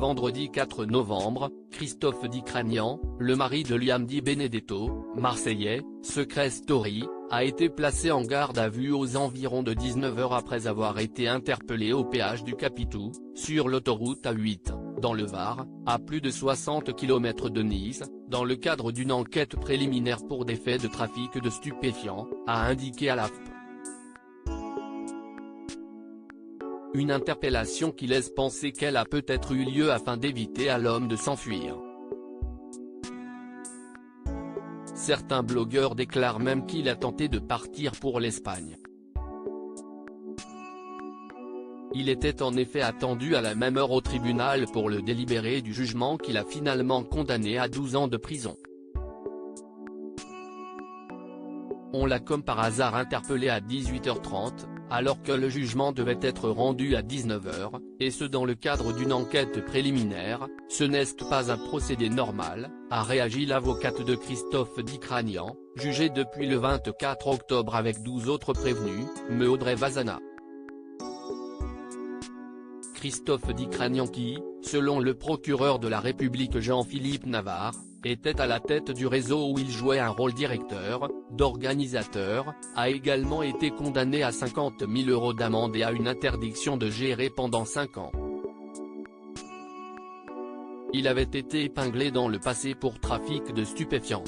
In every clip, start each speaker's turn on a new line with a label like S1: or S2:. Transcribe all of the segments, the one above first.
S1: vendredi 4 novembre, Christophe Dicranian, le mari de Liam Di Benedetto, marseillais, Secret Story, a été placé en garde à vue aux environs de 19 h après avoir été interpellé au péage du Capitou, sur l'autoroute A8, dans le Var, à plus de 60 km de Nice, dans le cadre d'une enquête préliminaire pour des faits de trafic de stupéfiants, a indiqué à l'AFP. Une interpellation qui laisse penser qu'elle a peut-être eu lieu afin d'éviter à l'homme de s'enfuir. Certains blogueurs déclarent même qu'il a tenté de partir pour l'Espagne. Il était en effet attendu à la même heure au tribunal pour le délibéré du jugement qu'il a finalement condamné à 12 ans de prison. On l'a comme par hasard interpellé à 18 h 30, alors que le jugement devait être rendu à 19 h, et ce dans le cadre d'une enquête préliminaire. Ce n'est pas un procédé normal, a réagi l'avocate de Christophe Dicranian, jugé depuis le 24 octobre avec 12 autres prévenus, me Audrey Vazana. Christophe Dicranian qui, selon le procureur de la République Jean-Philippe Navarre, était à la tête du réseau où il jouait un rôle d'organisateur, a également été condamné à 50 000 € d'amende et à une interdiction de gérer pendant 5 ans. Il avait été épinglé dans le passé pour trafic de stupéfiants.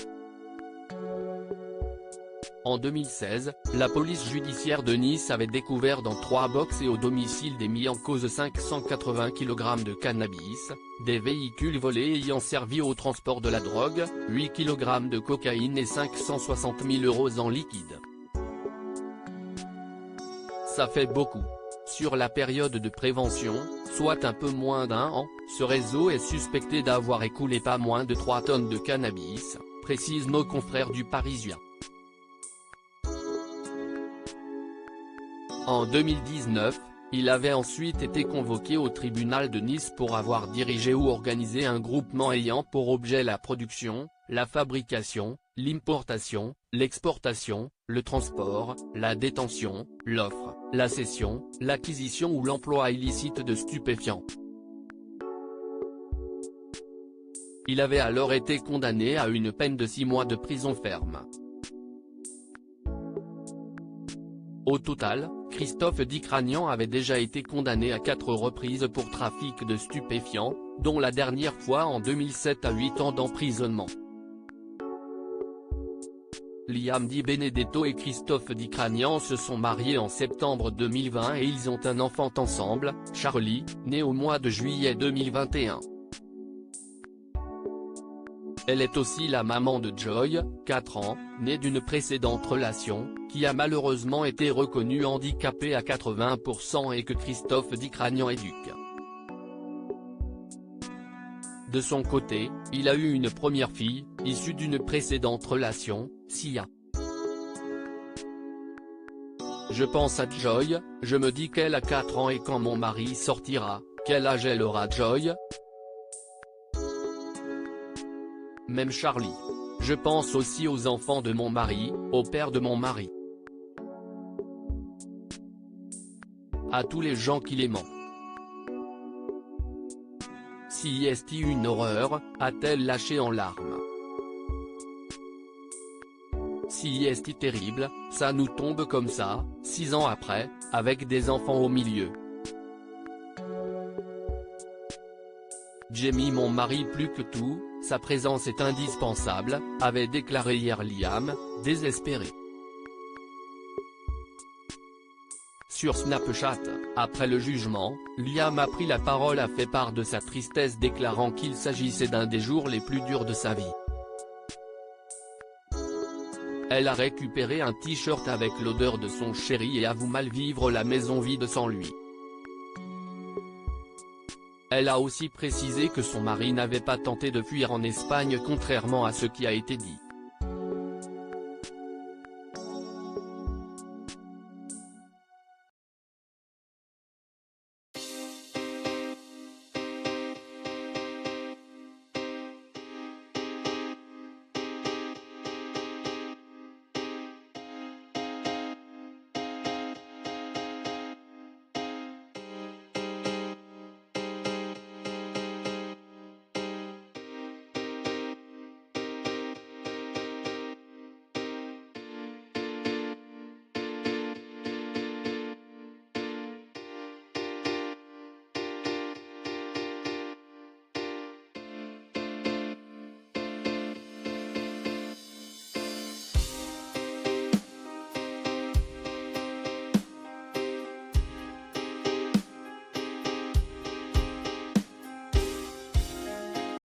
S1: En 2016, la police judiciaire de Nice avait découvert dans 3 box et au domicile des mis en cause 580 kg de cannabis, des véhicules volés ayant servi au transport de la drogue, 8 kg de cocaïne et 560 000 € en liquide. Ça fait beaucoup. Sur la période de prévention, soit un peu moins d'1 an, ce réseau est suspecté d'avoir écoulé pas moins de 3 tonnes de cannabis, précisent nos confrères du Parisien. En 2019, il avait ensuite été convoqué au tribunal de Nice pour avoir dirigé ou organisé un groupement ayant pour objet la production, la fabrication, l'importation, l'exportation, le transport, la détention, l'offre, la cession, l'acquisition ou l'emploi illicite de stupéfiants. Il avait alors été condamné à une peine de 6 mois de prison ferme. Au total, Christophe Dicranian avait déjà été condamné à 4 reprises pour trafic de stupéfiants, dont la dernière fois en 2007 à 8 ans d'emprisonnement. Liam Di Benedetto et Christophe Dicranian se sont mariés en septembre 2020 et ils ont un enfant ensemble, Charlie, né au mois de juillet 2021. Elle est aussi la maman de Joy, 4 ans, née d'une précédente relation, qui a malheureusement été reconnue handicapée à 80% et que Christophe Dicranian éduque. De son côté, il a eu une première fille, issue d'une précédente relation, Sia. Je pense à Joy, je me dis qu'elle a 4 ans et quand mon mari sortira, quel âge elle aura Joy ? Même Charlie. Je pense aussi aux enfants de mon mari, au père de mon mari. À tous les gens qui l'aiment. Si est une horreur, a-t-elle lâché en larmes. Si est terrible, ça nous tombe comme ça, 6 ans après, avec des enfants au milieu. Jamie mon mari plus que tout, sa présence est indispensable, avait déclaré hier Liam, désespéré. Sur Snapchat, après le jugement, Liam a pris la parole, a fait part de sa tristesse déclarant qu'il s'agissait d'un des jours les plus durs de sa vie. Elle a récupéré un t-shirt avec l'odeur de son chéri et avoue mal vivre la maison vide sans lui. Elle a aussi précisé que son mari n'avait pas tenté de fuir en Espagne contrairement à ce qui a été dit.